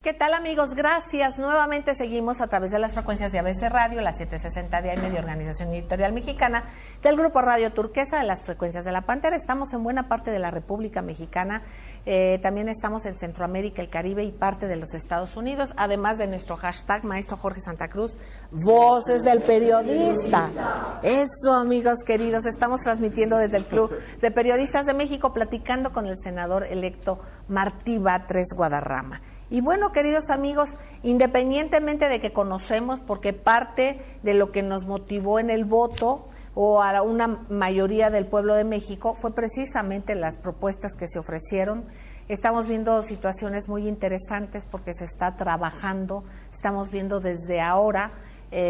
¿Qué tal, amigos? Gracias. Nuevamente seguimos a través de las frecuencias de ABC Radio, la 760 de AM de Organización Editorial Mexicana, del Grupo Radio Turquesa, de las frecuencias de La Pantera. Estamos en buena parte de la República Mexicana, también estamos en Centroamérica, el Caribe y parte de los Estados Unidos, además de nuestro hashtag Maestro Jorge Santa Cruz, Voces del Periodista. Eso, amigos queridos, estamos transmitiendo desde el Club de Periodistas de México, platicando con el senador electo Martí Batres Guadarrama. Y bueno, queridos amigos, independientemente de que conocemos, porque parte de lo que nos motivó en el voto o a una mayoría del pueblo de México fue precisamente las propuestas que se ofrecieron. Estamos viendo situaciones muy interesantes porque se está trabajando, estamos viendo desde ahora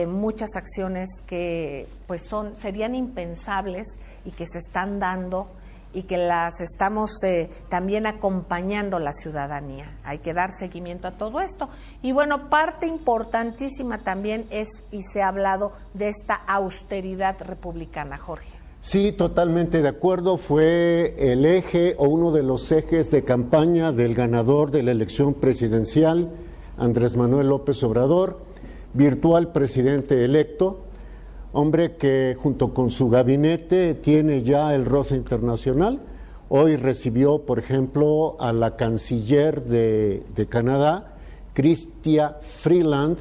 muchas acciones que pues serían impensables y que se están dando y que las estamos también acompañando la ciudadanía. Hay que dar seguimiento a todo esto. Y bueno, parte importantísima también es, y se ha hablado de esta austeridad republicana, Jorge. Sí, totalmente de acuerdo. Fue el eje o uno de los ejes de campaña del ganador de la elección presidencial, Andrés Manuel López Obrador, virtual presidente electo. Hombre que junto con su gabinete tiene ya el roce internacional. Hoy recibió, por ejemplo, a la canciller de Canadá, Chrystia Freeland.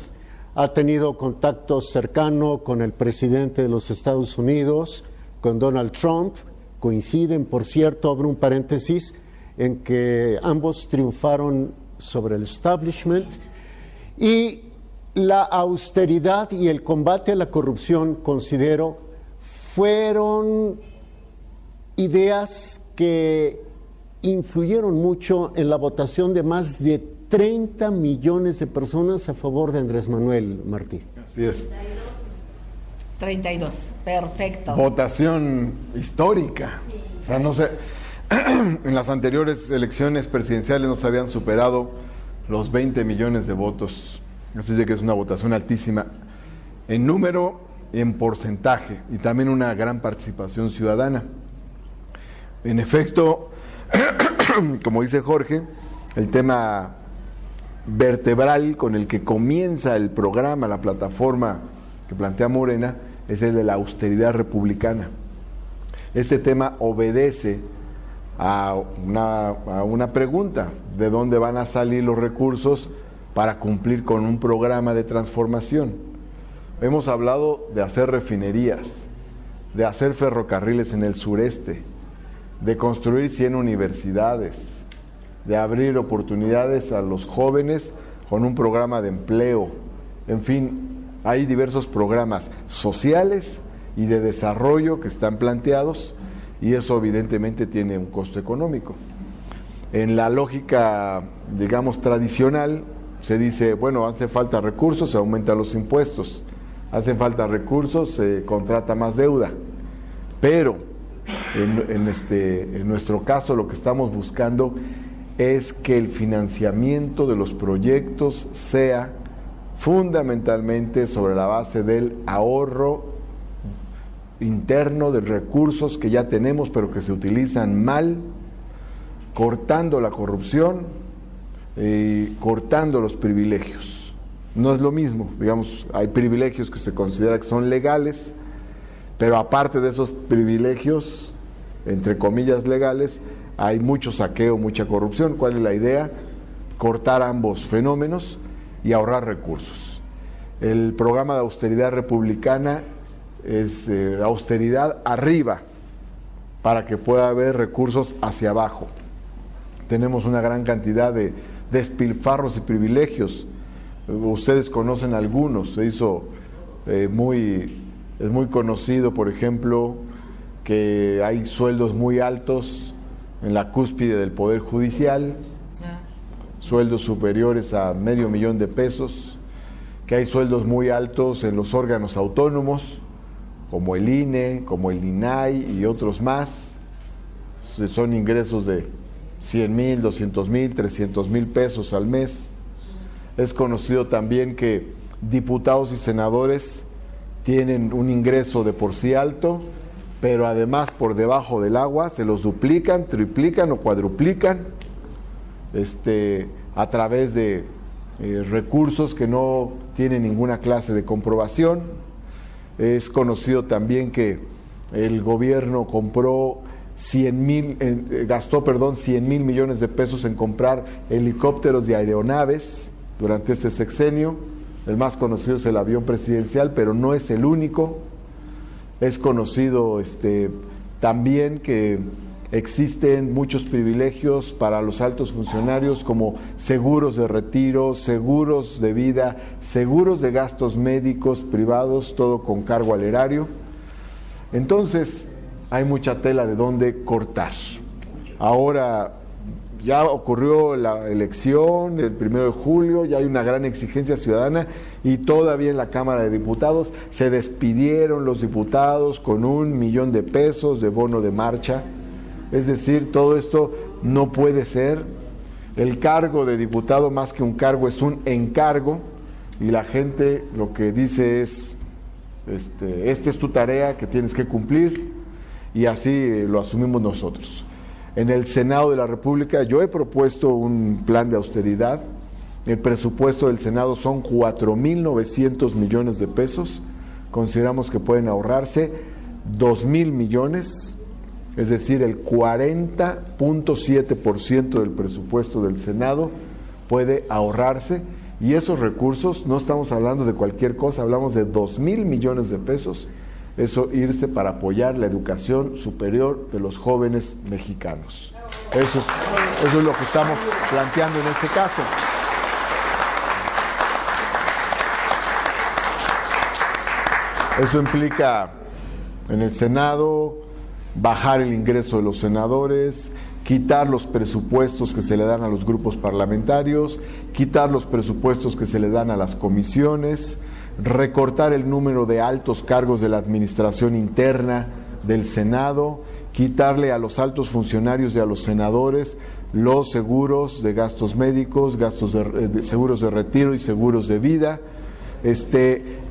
Ha tenido contacto cercano con el presidente de los Estados Unidos, con Donald Trump. Coinciden, por cierto, abro un paréntesis, en que ambos triunfaron sobre el establishment. Y la austeridad y el combate a la corrupción, considero, fueron ideas que influyeron mucho en la votación de más de 30 millones de personas a favor de Andrés Manuel, Martí. Así es. 32, perfecto. Votación histórica. O sea, no sé, en las anteriores elecciones presidenciales no se habían superado los 20 millones de votos. Así de que es una votación altísima en número y en porcentaje, y también una gran participación ciudadana. En efecto, como dice Jorge, el tema vertebral con el que comienza el programa, la plataforma que plantea Morena, es el de la austeridad republicana. Este tema obedece a una pregunta: ¿de dónde van a salir los recursos para cumplir con un programa de transformación? Hemos hablado de hacer refinerías, de hacer ferrocarriles en el sureste, de construir 100 universidades, de abrir oportunidades a los jóvenes con un programa de empleo. En fin, hay diversos programas sociales y de desarrollo que están planteados, y eso evidentemente tiene un costo económico. En la lógica, digamos, tradicional, se dice, bueno, hace falta recursos, se aumentan los impuestos, hacen falta recursos, se contrata más deuda. Pero en nuestro caso lo que estamos buscando es que el financiamiento de los proyectos sea fundamentalmente sobre la base del ahorro interno de recursos que ya tenemos pero que se utilizan mal, cortando la corrupción y cortando los privilegios. No es lo mismo, digamos, hay privilegios que se considera que son legales, pero aparte de esos privilegios, entre comillas legales, hay mucho saqueo, mucha corrupción. ¿Cuál es la idea? Cortar ambos fenómenos y ahorrar recursos. El programa de austeridad republicana es austeridad arriba, para que pueda haber recursos hacia abajo. Tenemos una gran cantidad de despilfarros y privilegios. Ustedes conocen algunos. Es muy conocido, por ejemplo, que hay sueldos muy altos en la cúspide del Poder Judicial, sueldos superiores a $500,000 que hay sueldos muy altos en los órganos autónomos, como el INE, como el INAI y otros más. Son ingresos de 100,000, 200,000, 300,000 pesos al mes. Es conocido también que diputados y senadores tienen un ingreso de por sí alto, pero además por debajo del agua se los duplican, triplican o cuadruplican a través de recursos que no tienen ninguna clase de comprobación. Es conocido también que el gobierno gastó 100 mil millones de pesos en comprar helicópteros y aeronaves durante este sexenio. El más conocido es el avión presidencial, pero no es el único. Es conocido también que existen muchos privilegios para los altos funcionarios, como seguros de retiro, seguros de vida, seguros de gastos médicos privados, todo con cargo al erario. Entonces, hay mucha tela de dónde cortar. Ahora ya ocurrió la elección el 1 de julio, ya hay una gran exigencia ciudadana y todavía en la Cámara de Diputados se despidieron los diputados con $1 millón de bono de marcha. Es decir, todo esto no puede ser. El cargo de diputado, más que un cargo, es un encargo, y la gente lo que dice es, esta es tu tarea que tienes que cumplir, y así lo asumimos nosotros. En el Senado de la República yo he propuesto un plan de austeridad. El presupuesto del Senado son 4.900 millones de pesos. Consideramos que pueden ahorrarse 2.000 millones, es decir, el 40.7% del presupuesto del Senado puede ahorrarse, y esos recursos, no estamos hablando de cualquier cosa, hablamos de 2.000 millones de pesos, eso irse para apoyar la educación superior de los jóvenes mexicanos. Eso es lo que estamos planteando en este caso. Eso implica en el Senado bajar el ingreso de los senadores, quitar los presupuestos que se le dan a los grupos parlamentarios, quitar los presupuestos que se le dan a las comisiones, recortar el número de altos cargos de la administración interna del Senado, quitarle a los altos funcionarios y a los senadores los seguros de gastos médicos, seguros de retiro y seguros de vida,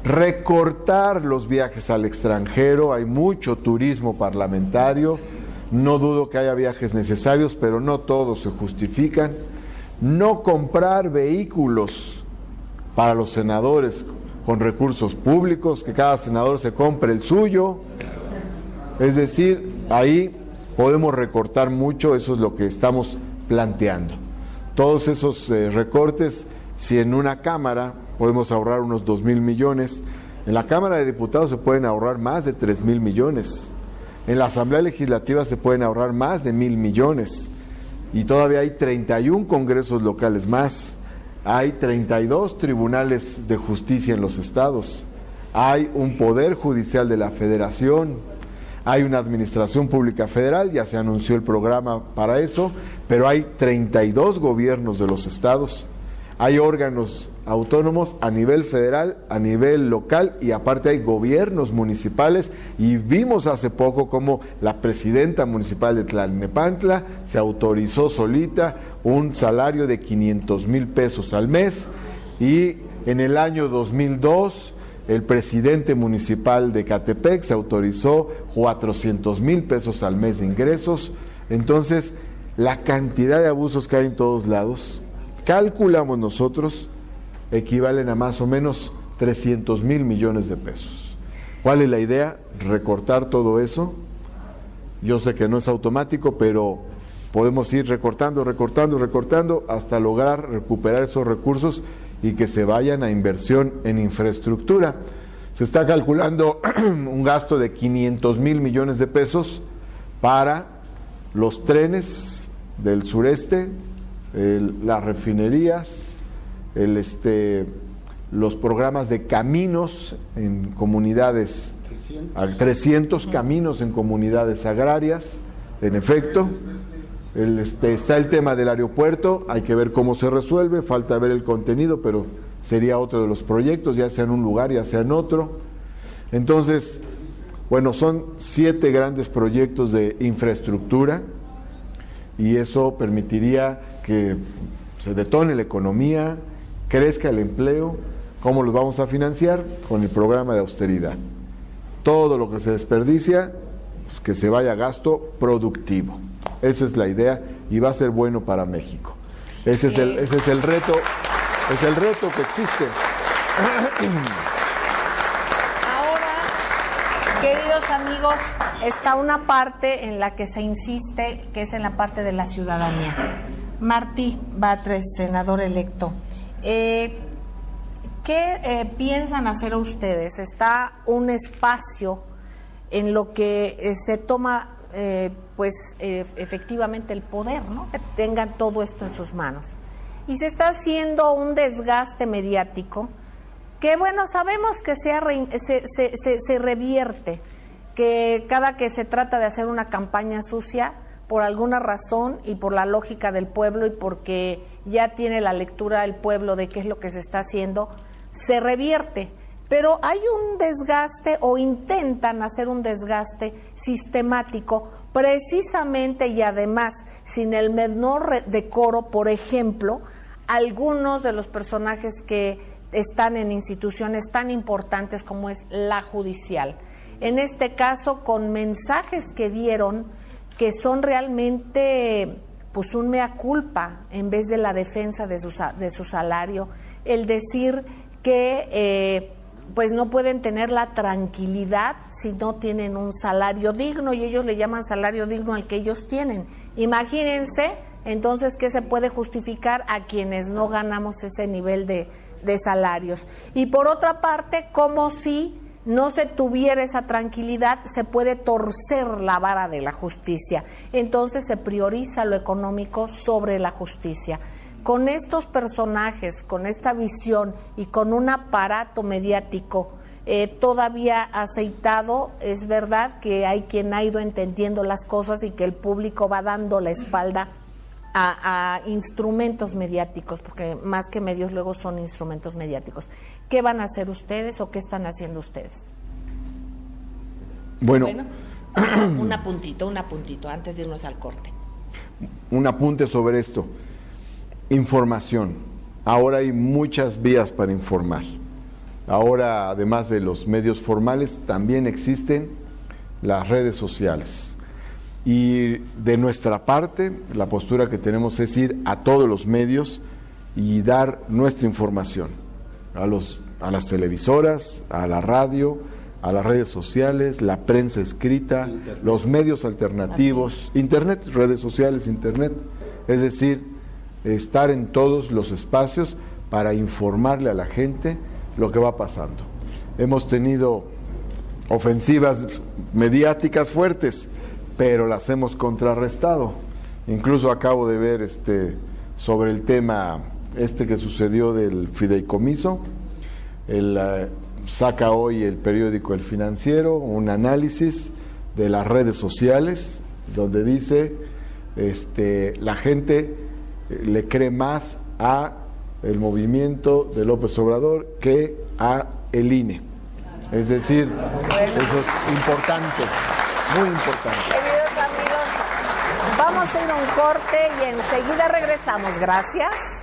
recortar los viajes al extranjero. Hay mucho turismo parlamentario, no dudo que haya viajes necesarios, pero no todos se justifican. No comprar vehículos para los senadores con recursos públicos, que cada senador se compre el suyo. Es decir, ahí podemos recortar mucho, eso es lo que estamos planteando. Todos esos recortes, si en una Cámara podemos ahorrar unos 2.000 millones, en la Cámara de Diputados se pueden ahorrar más de 3.000 millones, en la Asamblea Legislativa se pueden ahorrar más de 1.000 millones, y todavía hay 31 congresos locales más, hay 32 tribunales de justicia en los estados, hay un poder judicial de la Federación, hay una administración pública federal, ya se anunció el programa para eso, pero hay 32 gobiernos de los estados. Hay órganos autónomos a nivel federal, a nivel local, y aparte hay gobiernos municipales, y vimos hace poco cómo la presidenta municipal de Tlalnepantla se autorizó solita un salario de 500,000 pesos al mes, y en el año 2002 el presidente municipal de Catepec se autorizó 400,000 pesos al mes de ingresos. Entonces, la cantidad de abusos que hay en todos lados, calculamos nosotros, equivalen a más o menos 300,000 millones de pesos. ¿Cuál es la idea? Recortar todo eso. Yo sé que no es automático, pero podemos ir recortando hasta lograr recuperar esos recursos y que se vayan a inversión en infraestructura. Se está calculando un gasto de 500,000 millones de pesos para los trenes del sureste, las refinerías, los programas de caminos en comunidades, 300 caminos en comunidades agrarias, en efecto. Está el tema del aeropuerto, hay que ver cómo se resuelve, falta ver el contenido, pero sería otro de los proyectos, ya sea en un lugar, ya sea en otro. Entonces, bueno, son 7 grandes proyectos de infraestructura, y eso permitiría que se detone la economía, crezca el empleo. ¿Cómo los vamos a financiar? Con el programa de austeridad. Todo lo que se desperdicia, pues que se vaya a gasto productivo. Esa es la idea, y va a ser bueno para México. Ese es el reto Es el reto que existe. Ahora, queridos amigos, está una parte en la que se insiste, que es en la parte de la ciudadanía. Martí Batres, senador electo, ¿qué piensan hacer ustedes? Está un espacio en lo que se toma, efectivamente el poder, ¿no? Que tengan todo esto en sus manos. Y se está haciendo un desgaste mediático que, bueno, sabemos que se revierte, que cada que se trata de hacer una campaña sucia, por alguna razón y por la lógica del pueblo y porque ya tiene la lectura del pueblo de qué es lo que se está haciendo, se revierte. Pero hay un desgaste o intentan hacer un desgaste sistemático precisamente y además sin el menor decoro. Por ejemplo, algunos de los personajes que están en instituciones tan importantes como es la judicial. En este caso, con mensajes que dieron que son realmente pues un mea culpa en vez de la defensa de su salario, el decir que pues no pueden tener la tranquilidad si no tienen un salario digno, y ellos le llaman salario digno al que ellos tienen. Imagínense entonces qué se puede justificar a quienes no ganamos ese nivel de salarios. Y por otra parte, como si no se tuviera esa tranquilidad, se puede torcer la vara de la justicia. Entonces se prioriza lo económico sobre la justicia. Con estos personajes, con esta visión y con un aparato mediático todavía aceitado, es verdad que hay quien ha ido entendiendo las cosas y que el público va dando la espalda a instrumentos mediáticos, porque más que medios luego son instrumentos mediáticos. ¿Qué van a hacer ustedes o qué están haciendo ustedes? Bueno, un apuntito antes de irnos al corte. Un apunte sobre esto. Información. Ahora hay muchas vías para informar. Ahora, además de los medios formales, también existen las redes sociales. Y de nuestra parte, la postura que tenemos es ir a todos los medios y dar nuestra información a las televisoras, a la radio, a las redes sociales, la prensa escrita, Internet, los medios alternativos, Internet, redes sociales, Internet, es decir, estar en todos los espacios para informarle a la gente lo que va pasando. Hemos tenido ofensivas mediáticas fuertes, pero las hemos contrarrestado. Incluso acabo de ver sobre el tema que sucedió del fideicomiso. Saca hoy el periódico El Financiero un análisis de las redes sociales donde dice la gente le cree más a el movimiento de López Obrador que a el INE. Es decir, eso es importante, muy importante. Queridos amigos, vamos a ir a un corte y enseguida regresamos. Gracias.